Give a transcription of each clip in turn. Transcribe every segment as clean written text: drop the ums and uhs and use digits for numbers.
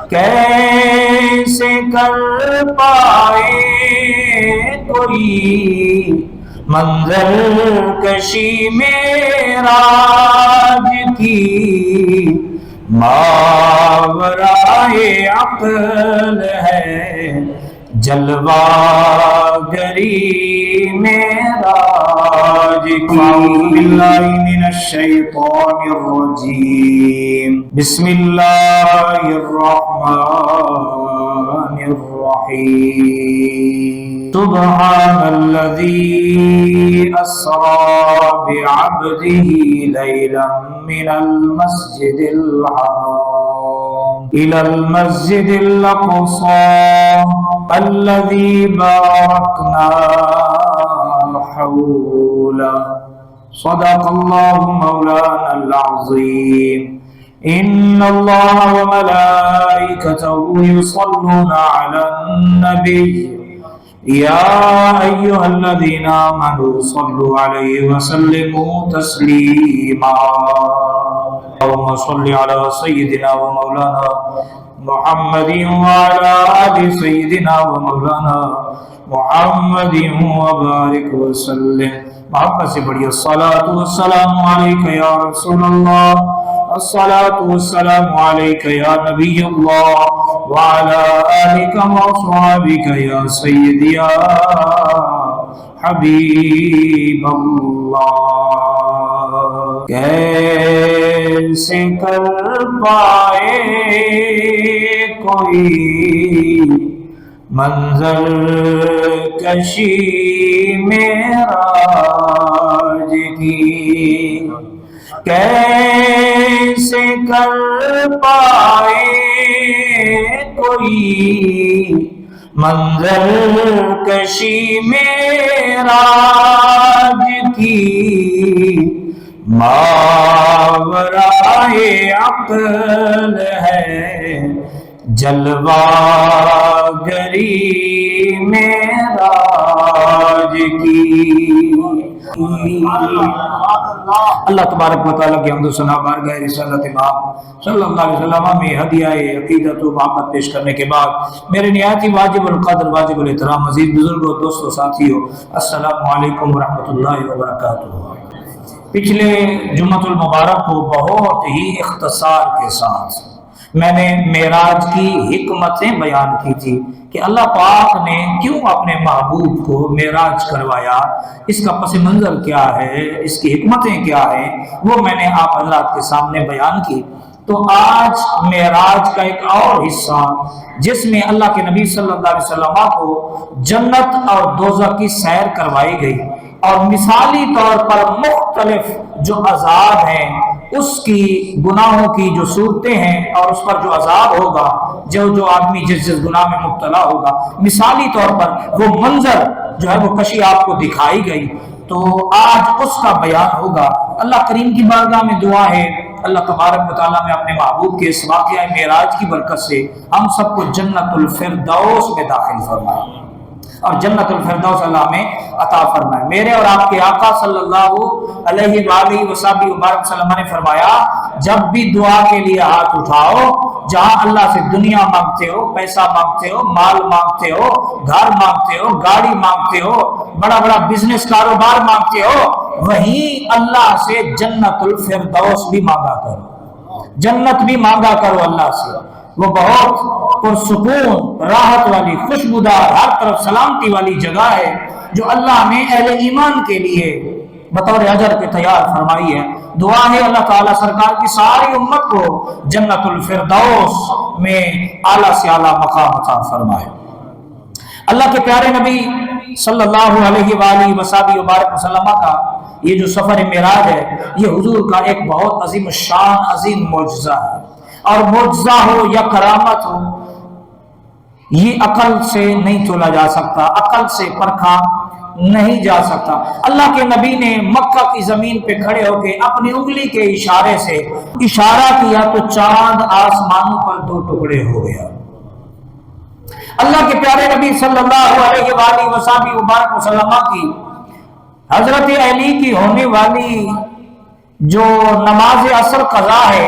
کیسے کر پائے کوئی منظر کشی معراج کی، ماورائے عقل ہے جلوہ گری معراج کی۔ اعوذ باللہ من الشیطان الرجیم، بسم اللہ الرحمن الرحیم۔ سبحان الذی اسری بعبدہ لیلا من المسجد الحرام إلى المسجد الأقصى الذي باركنا حوله صدق الله مولانا العظيم إن الله وملائكته يصلون على النبي يا أيها الذين آمنوا صلوا عليه وسلموا تسليما اللهم صل على سيدنا ومولانا محمد وعلى آل سيدنا ومولانا محمد وبارك وسلم۔ محبت سے بڑی الصلاة والسلام علیک یا رسول اللہ، الصلاة والسلام علیک یا نبی اللہ، وعلى آلک وصحابک یا سیدی یا حبیب اللہ۔ کیسے کر پائے کوئی منظر کشی معراج کی، کیسے کر پائے کوئی منظر کشی معراج کی، ماورائے عقل ہے جلوہ گری معراج کی۔ اللہ تبارک و تعالیٰ کی حمد و ثنا بارگاہ رسالت امام صلی اللہ علیہ وسلم میں ہدیہ عقیدت و محبت پیش کرنے کے بعد میرے نہایت ہی واجب القدر واجب الاحترام عزیز بزرگوں دوستوں ساتھیوں، السلام علیکم ورحمۃ اللہ وبرکاتہ۔ پچھلے جمعۃ المبارک کو بہت ہی اختصار کے ساتھ میں نے معراج کی حکمتیں بیان کی تھی کہ اللہ پاک نے کیوں اپنے محبوب کو معراج کروایا، اس کا پس منظر کیا ہے، اس کی حکمتیں کیا ہیں، وہ میں نے آپ حضرات کے سامنے بیان کی۔ تو آج معراج کا ایک اور حصہ جس میں اللہ کے نبی صلی اللہ علیہ وسلم کو جنت اور دوزخ کی سیر کروائی گئی اور مثالی طور پر مختلف جو عذاب ہیں، اس کی گناہوں کی جو صورتیں ہیں اور اس پر جو عذاب ہوگا، جو آدمی جس گناہ میں مبتلا ہوگا، مثالی طور پر وہ منظر جو ہے وہ کشی آپ کو دکھائی گئی، تو آج اس کا بیان ہوگا۔ اللہ کریم کی بارگاہ میں دعا ہے اللہ تبارک و تعالیٰ میں اپنے محبوب کے اس واقعہ معراج کی برکت سے ہم سب کو جنت الفردوس میں داخل فرمائے اور جنت الفردوس اللہ میں عطا فرمائے۔ میرے اور آپ کے آقا صلی اللہ علیہ وآلہ وسلم نے فرمایا، جب بھی دعا کے لیے ہاتھ اٹھاؤ، جہاں اللہ سے دنیا مانگتے ہو، پیسہ مانگتے ہو، مال مانگتے ہو، گھر مانگتے ہو، گاڑی مانگتے ہو، بڑا بڑا بزنس کاروبار مانگتے ہو، وہیں اللہ سے جنت الفردوس بھی مانگا کرو، جنت بھی مانگا کرو اللہ سے۔ وہ بہت پرسکون، راحت والی، خوشبودار، ہر طرف سلامتی والی جگہ ہے جو اللہ نے اہل ایمان کے لیے بطور اجر کے تیار فرمائی ہے۔ دعا ہے اللہ تعالیٰ سرکار کی ساری امت کو جنت الفردوس میں اعلیٰ سے اعلیٰ مقام عطا فرمائے۔ اللہ کے پیارے نبی صلی اللہ علیہ وآلہ وسلم کا یہ جو سفر معراج ہے، یہ حضور کا ایک بہت عظیم الشان عظیم معجزہ ہے، اور معجزہ ہو یا کرامت ہو، یہ عقل سے نہیں تولا جا سکتا، عقل سے پرکھا نہیں جا سکتا۔ اللہ کے نبی نے مکہ کی زمین پہ کھڑے ہو کے اپنی انگلی کے اشارے سے اشارہ کیا تو چاند آسمانوں پر دو ٹکڑے ہو گیا۔ اللہ کے پیارے نبی صلی اللہ علیہ وآلہ وسلم کی حضرت علی کی ہونے والی جو نماز عصر قضا ہے،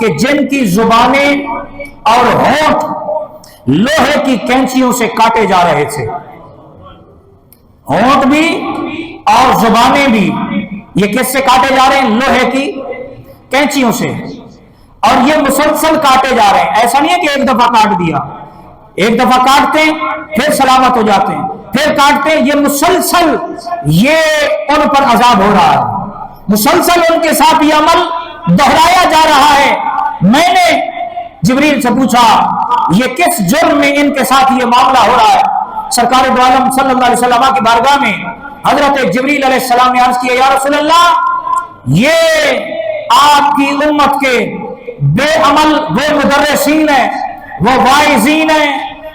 کہ جن کی زبانیں اور ہونٹ لوہے کی کینچیوں سے کاٹے جا رہے تھے، ہونٹ بھی اور زبانیں بھی، یہ کس سے کاٹے جا رہے ہیں؟ لوہے کی کینچیوں سے، اور یہ مسلسل کاٹے جا رہے ہیں۔ ایسا نہیں ہے کہ ایک دفعہ کاٹ دیا، ایک دفعہ کاٹتے ہیں پھر سلامت ہو جاتے ہیں، پھر کاٹتے ہیں، یہ مسلسل یہ ان پر عذاب ہو رہا ہے، مسلسل ان کے ساتھ یہ عمل دہرایا جا رہا ہے۔ میں نے جبریل سے پوچھا یہ کس جرم میں ان کے ساتھ یہ معاملہ ہو رہا ہے؟ سرکار دو عالم صلی اللہ علیہ وسلم کی بارگاہ میں حضرت جبریل علیہ السلام نے عرض کیا، یا رسول اللہ، یہ آپ کی امت کے بے عمل وہ مدرسین ہیں، وہ واعظین ہیں،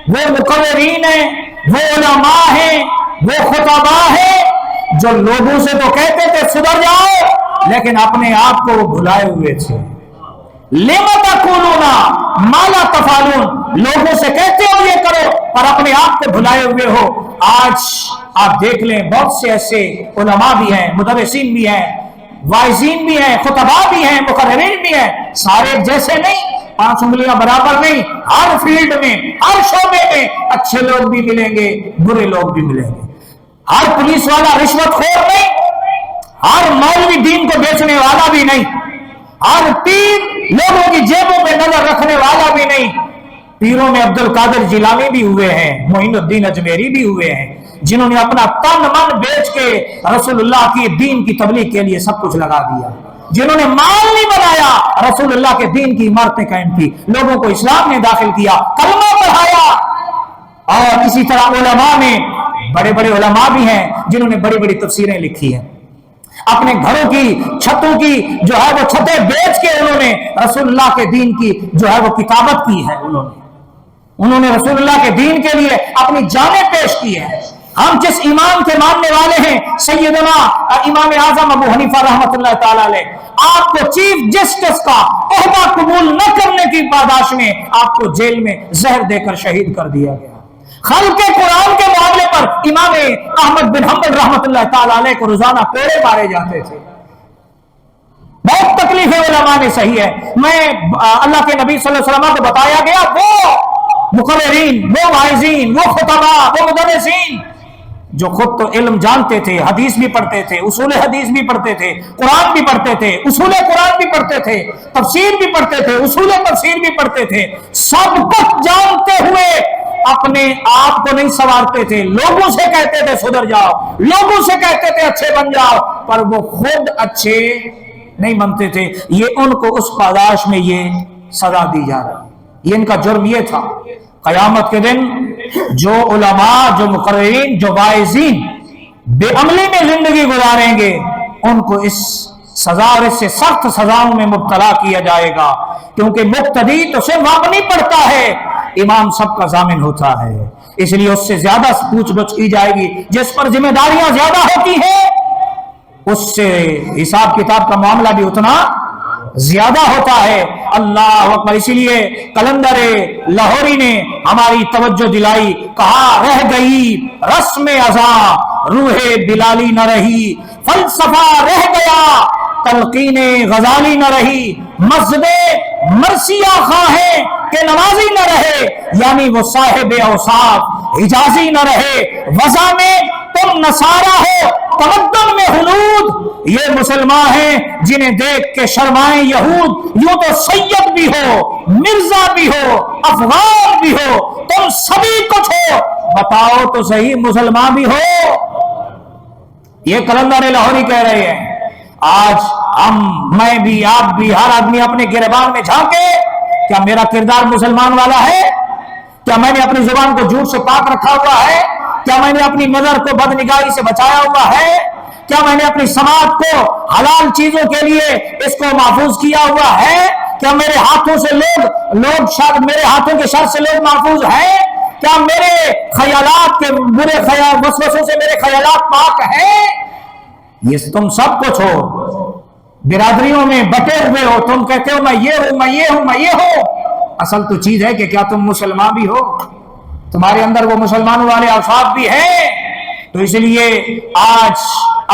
وہ مقررین ہیں، وہ علماء ہیں، وہ خطباء ہیں، جو لوگوں سے تو کہتے تھے سدھر جاؤ، لیکن اپنے آپ کو وہ بھلائے ہوئے تھے۔ لِمَ تَقُولُونَ مَا لَا تَفْعَلُونَ، لوگوں سے کہتے ہو یہ کرو پر اپنے آپ کو بھلائے ہوئے ہو۔ آج آپ دیکھ لیں بہت سے ایسے علماء بھی ہیں، مدرسین بھی ہیں، واعظین بھی ہیں، خطباء بھی ہیں، مقررین بھی ہیں، سارے جیسے نہیں، 5 انگلیاں برابر نہیں، ہر فیلڈ میں، ہر شعبے میں اچھے لوگ بھی ملیں گے، برے لوگ بھی ملیں گے۔ ہر پولیس والا رشوت خور نہیں، ہر مولوی دین کو بیچنے والا بھی نہیں، ہر پیر لوگوں کی جیبوں میں نظر رکھنے والا بھی نہیں۔ پیروں میں عبد القادر جیلانی بھی ہوئے ہیں، معین الدین اجمیری بھی ہوئے ہیں، جنہوں نے اپنا تن من بیچ کے رسول اللہ کی دین کی تبلیغ کے لیے سب کچھ لگا دیا، جنہوں نے مال نہیں بنایا، رسول اللہ کے دین کی عمارتیں قائم کی، لوگوں کو اسلام میں داخل کیا، کلمہ پڑھایا۔ اور اسی طرح علماء میں بڑے بڑے علماء بھی ہیں جنہوں نے بڑی بڑی تفسیریں لکھی ہیں، اپنے گھروں کی چھتوں کی جو ہے وہ چھتیں بیچ کے انہوں نے رسول اللہ کے دین کی جو ہے وہ کتابت کی ہے، انہوں نے رسول اللہ کے دین کے لیے اپنی جانیں پیش کی ہے۔ ہم جس امام کے ماننے والے ہیں، سیدنا امام اعظم ابو حنیفہ رحمۃ اللہ تعالی علیہ، آپ کو چیف جسٹس کا عہدہ قبول نہ کرنے کی پاداش میں آپ کو جیل میں زہر دے کر شہید کر دیا گیا۔ خلق قرآن کے معاملے پر امام احمد بن حنبل رحمۃ اللہ تعالی علیہ کو روزانہ کوڑے مارے جاتے تھے۔ بہت تکلیفیں علماء نے سہی ہے۔ میں اللہ کے نبی صلی اللہ علیہ وسلم کو بتایا گیا وہ مقررین، وہ واعظین، وہ خطباء، وہ مدرسین جو خود تو علم جانتے تھے، حدیث بھی پڑھتے تھے، اصول حدیث بھی پڑھتے تھے، قرآن بھی پڑھتے تھے، اصول قرآن بھی پڑھتے تھے، تفسیر بھی پڑھتے تھے، اصول تفسیر بھی پڑھتے تھے، سب کچھ جانتے ہوئے اپنے آپ کو نہیں سنوارتے تھے، لوگوں سے کہتے تھے سدھر جاؤ، لوگوں سے کہتے تھے اچھے بن جاؤ، پر وہ خود اچھے نہیں بنتے تھے۔ یہ ان کو اس پاداش میں یہ سزا دی جا رہی ہے، یہ ان کا جرم یہ تھا۔ قیامت کے دن جو علماء، جو مقررین، جو واعظین بے عملی میں زندگی گزاریں گے، ان کو اس سزا اور اس سے سخت سزاؤں میں مبتلا کیا جائے گا، کیونکہ مقتدی تو صرف اپنی پڑھتا ہے، امام سب کا ضامن ہوتا ہے، اس لیے اس سے زیادہ پوچھ گچھ کی جائے گی۔ جس پر ذمہ داریاں زیادہ ہوتی ہیں اس سے حساب کتاب کا معاملہ بھی اتنا زیادہ ہوتا ہے۔ اللہ اکبر۔ اسی لیے قلندر لاہوری نے ہماری توجہ دلائی، کہا رہ گئی رسم ازاں روح بلالی نہ رہی، فلسفہ رہ گیا تلقین غزالی نہ رہی، مذہب مرثیہ خواہیں کہ نمازی نہ رہے، یعنی وہ صاحب اوصاف حجازی نہ رہے، وضع میں تم نصارہ ہو تمدن میں ہنود، یہ مسلمان ہیں جنہیں دیکھ کے شرمائیں یہود، یوں تو سید بھی ہو، مرزا بھی ہو، افغان بھی ہو، تم سبھی کچھ ہو، بتاؤ تو صحیح مسلمان بھی ہو۔ یہ قلندر لاہوری کہہ رہے ہیں۔ آج ہم، میں بھی، آپ بھی، ہر آدمی اپنے گریبان میں جھانکے، کیا میرا کردار مسلمان والا ہے؟ کیا میں نے اپنی زبان کو جھوٹ سے پاک رکھا ہوا ہے؟ کیا میں نے اپنی نظر کو بدنگاہی سے بچایا ہوا ہے؟ کیا میں نے اپنی سماعت کو حلال چیزوں کے لیے اس کو محفوظ کیا ہوا ہے؟ کیا میرے ہاتھوں سے میرے ہاتھوں کے شر سے لوگ محفوظ ہیں؟ کیا میرے خیالات کے برے وسوسوں سے میرے خیالات پاک ہیں؟ یہ تم سب کچھ ہو، برادریوں میں بٹے ہوئے ہو، تم کہتے ہو میں یہ ہوں، میں یہ ہوں، میں یہ ہوں۔ اصل تو چیز ہے کہ کیا تم مسلمان بھی ہو، تمہارے اندر وہ مسلمانوں والے اوصاف بھی ہیں۔ تو اس لیے آج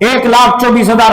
1,24,000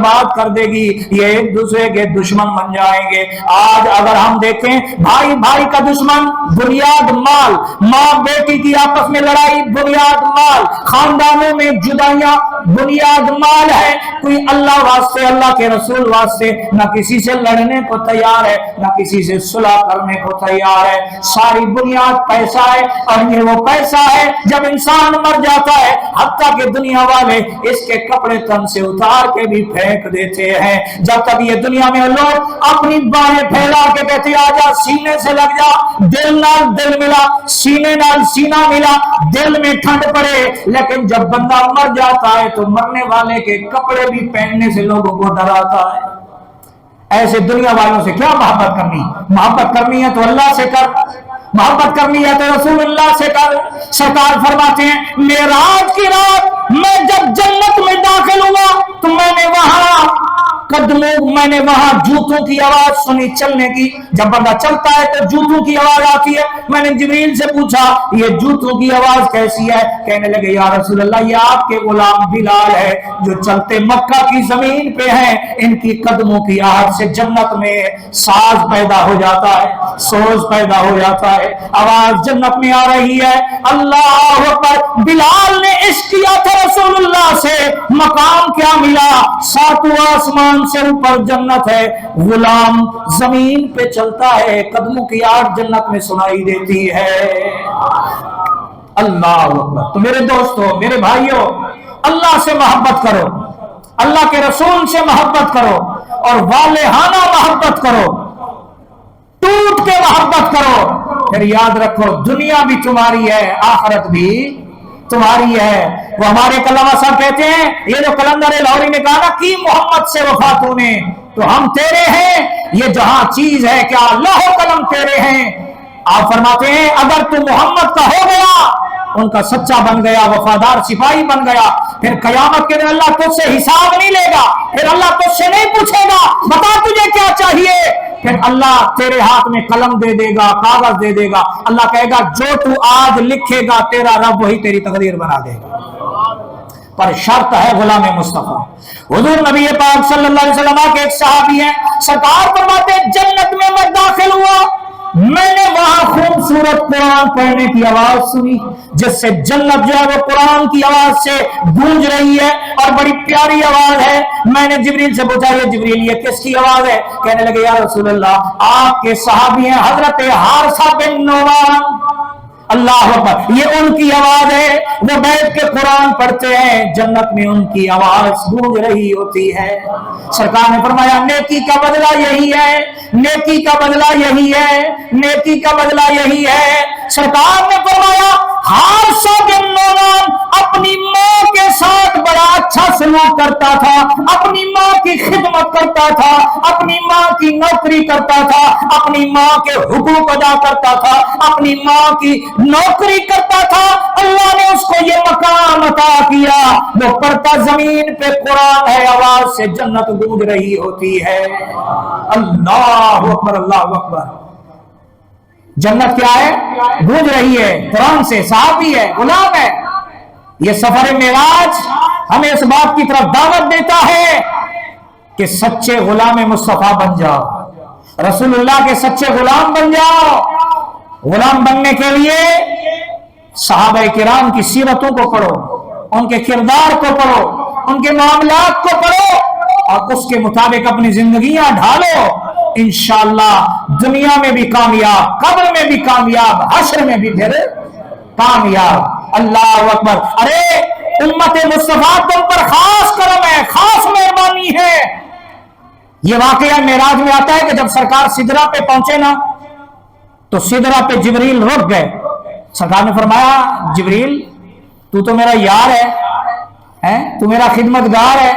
برباد کر دے گی، یہ ایک دوسرے کے دشمن بن جائیں گے۔ آج اگر ہم دیکھیں بھائی بھائی کا دشمن بنیاد مال، ماں بیٹی کی آپس میں لڑائی بنیاد مال، خاندانوں میں جدائیاں بنیاد مال ہے۔ کوئی اللہ واسطے اللہ کے رسول واسطے نہ کسی سے لڑنے کو تیار ہے نہ کسی سے صلح کرنے کو تیار ہے، ساری بنیاد پیسہ ہے۔ اور یہ وہ پیسہ ہے جب انسان مر جاتا ہے حتیٰ کہ دنیا والے اس کے کپڑے تن سے اتار کے بھی پھینک دیتے ہیں۔ جب تک یہ دنیا میں لوگ اپنی باہیں پھیلا کے کہتے آجا سینے سے لگ جا، دل نال دل ملا، سینے نال سینہ ملا، دل میں ٹھنڈ پڑے، لیکن جب بندہ مر جاتا ہے تو مرنے والے کے کپڑے بھی پہننے سے لوگوں کو ڈراتا ہے۔ ایسے دنیا والوں سے کیا محبت کرنی؟ محبت کرنی ہے تو اللہ سے کر، محبت کرنی ہے تو رسول اللہ سے کر۔ سرکار فرماتے ہیں معراج کی رات میں جب جنت میں داخل ہوا تو میں نے وہاں جوتوں کی آواز سنی چلنے کی۔ جب بندہ چلتا ہے تو جوتوں کی آواز آتی ہے۔ میں نے جبریل سے پوچھا یہ جوتوں کی آواز کیسی ہے؟ کہنے لگے یا رسول اللہ یہ آپ کے غلام بلال ہے جو چلتے مکہ کی زمین پہ ہیں، ان کی قدموں کی آہٹ سے جنت میں ساز پیدا ہو جاتا ہے، سوز پیدا ہو جاتا ہے، آواز جنت میں آ رہی ہے۔ اللہ اکبر۔ بلال نے عشق کیا تھا رسول اللہ سے، مقام کیا ملا؟ ساتواں آسمان سے اوپر جنت ہے، غلام زمین پہ چلتا ہے، قدموں کی آہٹ جنت میں سنائی دیتی ہے۔ اللہ اکبر۔ تو میرے دوستو میرے بھائیوں، اللہ سے محبت کرو، اللہ کے رسول سے محبت کرو اور والہانہ محبت کرو، ٹوٹ کے محبت کرو۔ پھر یاد رکھو دنیا بھی تمہاری ہے، آخرت بھی تمہاری ہے۔ وہ ہمارے کلامہ صاحب کہتے ہیں یہ جو کلندر لاہوری نے کہا نا کی محمد سے وفا تو نے، تو ہم تیرے ہیں، یہ جہاں چیز ہے کیا اللہ و قلم تیرے ہیں۔ آپ فرماتے ہیں اگر تو محمد کا ہو گیا، ان کا سچا بن گیا، وفادار سپاہی بن گیا، پھر قیامت کے دن اللہ تجھ سے حساب نہیں لے گا، پھر اللہ تجھ سے نہیں پوچھے گا بتا تجھے کیا چاہیے، پھر اللہ تیرے ہاتھ میں قلم دے دے گا، کاغذ دے دے گا، اللہ کہے گا جو تو آج لکھے گا تیرا رب وہی تیری تقدیر بنا دے گا، پر شرط ہے غلام مصطفیٰ۔ حضور نبی پاک صلی اللہ علیہ وسلم کے ایک صحابی ہیں، سرکار فرماتے جنت میں میں داخل ہوا، میں نے وہاں خوبصورت قرآن پڑھنے کی آواز سنی، جس سے جنت جو ہے وہ قرآن کی آواز سے گونج رہی ہے اور بڑی پیاری آواز ہے۔ میں نے جبریل سے پوچھا یہ جبریل یہ کس کی آواز ہے؟ کہنے لگے یا رسول اللہ آپ کے صحابی ہیں حضرت حارثہ بن نعمان، اللہ اکبر، یہ ان کی آواز ہے، وہ بیٹھ کے قرآن پڑھتے ہیں، جنت میں ان کی آواز گونج رہی ہوتی ہے۔ سرکار نے فرمایا نیکی کا بدلہ یہی ہے، نیکی کا بدلہ یہی ہے، نیکی کا بدلہ یہی ہے۔ سرکار نے فرمایا حارثہ بن نعمان اپنی ماں کے ساتھ بڑا اچھا سلوک کرتا تھا، اپنی ماں کی خدمت کرتا تھا، اپنی ماں کی نوکری کرتا تھا، اپنی ماں کے حقوق ادا کرتا تھا، اپنی ماں کی نوکری کرتا تھا، اللہ نے اس کو یہ مقام عطا کیا، وہ پڑھتا زمین پہ قرآن ہے، آواز سے جنت گونج رہی ہوتی ہے۔ اللہ اکبر، اللہ اکبر۔ جنت کیا ہے؟ گونج رہی ہے قرآن سے، صحابی ہے، غلام ہے۔ یہ سفر معراج ہمیں اس بات کی طرف دعوت دیتا ہے کہ سچے غلام مصطفیٰ بن جاؤ، رسول اللہ کے سچے غلام بن جاؤ۔ غلام بننے کے لیے صحابہ کرام کی سیرتوں کو پڑھو، ان کے کردار کو پڑھو، ان کے معاملات کو پڑھو اور اس کے مطابق اپنی زندگیاں ڈھالو، انشاءاللہ دنیا میں بھی کامیاب، قبر میں بھی کامیاب، حشر میں بھی پھر کامیاب۔ اللہ اکبر۔ ارے امت مصطفیٰ تم پر خاص کرم ہے، خاص مہربانی ہے۔ یہ واقعہ معراج میں آتا ہے کہ جب سرکار سدرہ پہ پہنچے نا تو سدرہ پہ جبریل رک گئے۔ سرکار نے فرمایا جبریل تو میرا یار ہے، تو میرا خدمتگار ہے،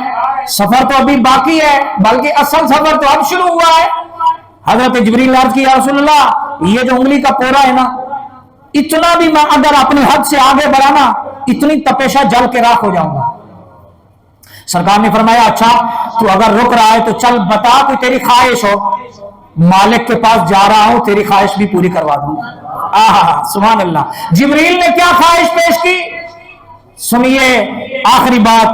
سفر تو ابھی باقی ہے، بلکہ اصل سفر تو اب شروع ہوا ہے۔ حضرت جبریل عرض کیا رسول اللہ یہ جو انگلی کا پورا ہے نا، اتنا بھی میں اگر اپنے حد سے آگے بڑھانا اتنی تپیشہ جل کے راکھ ہو جاؤں گا۔ سرکار نے فرمایا اچھا تو اگر رک رہا ہے تو چل بتا کوئی تیری خواہش ہو، مالک کے پاس جا رہا ہوں، تیری خواہش بھی پوری کروا دوں گا۔ سبحان اللہ۔ جبریل نے کیا خواہش پیش کی سنیے، آخری بات،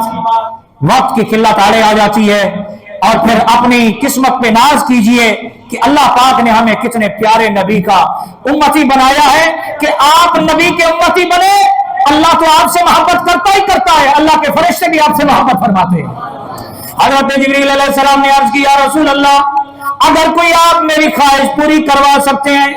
وقت کی قلت آڑے آ جاتی ہے۔ اور پھر اپنی قسمت پہ ناز کیجئے کہ اللہ پاک نے ہمیں کتنے پیارے نبی کا امتی بنایا ہے کہ آپ نبی کے امتی بنے. اللہ تو آپ سے محبت کرتا ہی کرتا ہے, اللہ کے فرشتے بھی آپ سے محبت فرماتے ہیں. حضرت جبریل علیہ السلام نے عرض کیا رسول اللہ اگر کوئی آپ میری خواہش پوری کروا سکتے ہیں,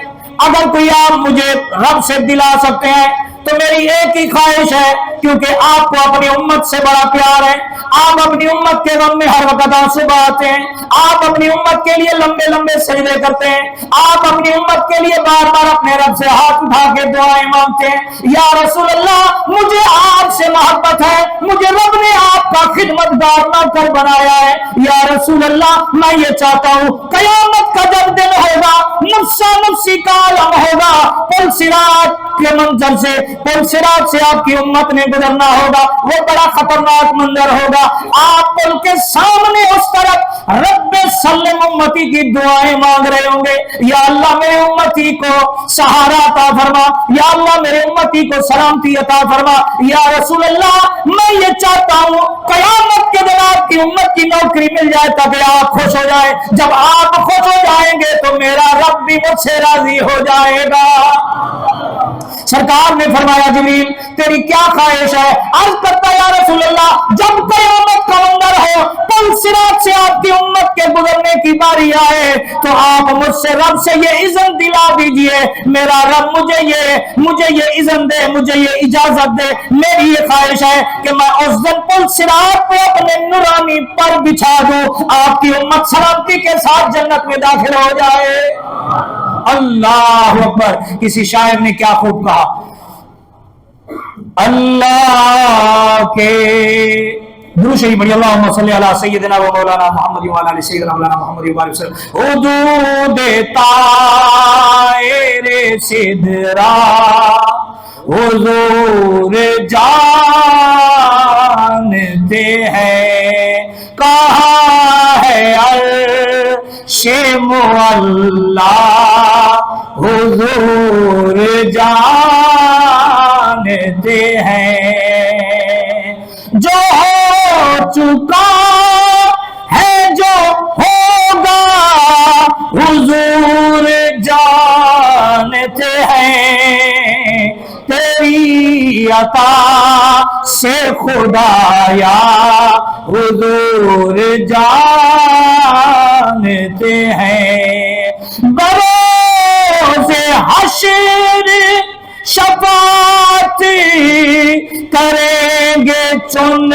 اگر کوئی آپ مجھے رب سے دلا سکتے ہیں تو میری ایک ہی خواہش ہے, کیونکہ آپ کو اپنی امت سے بڑا پیار ہے, آپ اپنی امت کے غم میں ہر وقت آنسو بہاتے ہیں, آپ اپنی امت کے لیے لمبے لمبے سجدے کرتے ہیں, آپ اپنی امت کے لیے بار بار اپنے رب سے ہاتھ اٹھا کے دعائیں مانگتے ہیں. یا رسول اللہ مجھے آپ سے محبت ہے, مجھے رب نے آپ کا خدمتگار نہ کر بنایا ہے. یا رسول اللہ میں یہ چاہتا ہوں قیامت کا جب دن ہوگا, نفسا نفسی کا عالم ہوگا, پل صراط کے منظر سے, پل صراط سے آپ کی امت نے گزرنا ہوگا, وہ بڑا خطرناک منظر ہوگا. آپ پل کے سامنے اس طرف رب سلم امتی کی دعائیں مانگ رہے ہوں گے, یا اللہ میرے امتی کو سہارا عطا فرما, یا اللہ میرے امتی کو سلامتی عطا فرما. یا رسول اللہ میں یہ چاہتا ہوں قیامت کے دن آپ کی امت کی نوکری مل جائے تاکہ آپ خوش ہو جائے. جب آپ خوش ہو جائیں گے تو میرا رب بھی مجھ سے راضی ہو جائے گا. سرکار نے فرمایا جبریل تیری کیا خواہش ہے؟ عرض کرتا یا رسول اللہ جب قیامت کا منظر ہو, پل صراط سے آپ کی امت کے گزرنے کی باری آئے تو آپ مجھ سے رب سے یہ اذن دلا دیجئے, میرا رب مجھے یہ اذن دے, مجھے یہ اجازت دے. میری یہ خواہش ہے کہ میں اس دن پل صراط پہ اپنے نورانی پر بچھا دوں, آپ کی امت سلامتی کے ساتھ جنت میں داخل ہو جائے. اللہ اکبر. کسی شاعر نے کیا خوب کہا, اللہ کے درود شریف پڑھیے, اللہم صلی علی سیدنا و مولانا محمد و علی سیدنا مولانا محمد و علیہ وسلم. حدود طائر سدرا حضور جانتے ہیں, کہاں ہے عرش معلا حضور جانتے ہیں. جو ہو چکا ہے جو ہوگا حضور جانتے ہیں, تیری عطا سے خدایا حضور جانتے ہیں. بروز حشر شفاعت کریں گے چن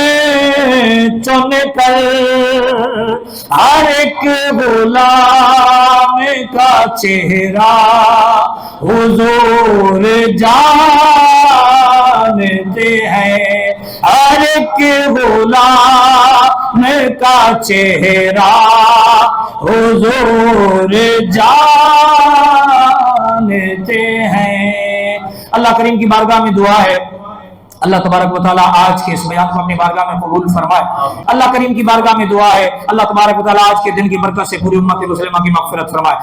چن کر, ہر ایک غلام کا چہرہ حضور جانتے ہیں, ہر ایک غلام کا چہرہ حضور جانتے ہیں. اللہ کریم کی بارگاہ میں دعا ہے اللہ تبارک و تعالیٰ آج کے اس بیان کو اپنی بارگاہ میں قبول فرمائے. اللہ کریم کی بارگاہ میں دعا ہے اللہ تبارک و تعالیٰ آج کے دن کی برکت سے پوری امت مسلمہ کی مغفرت فرمائے.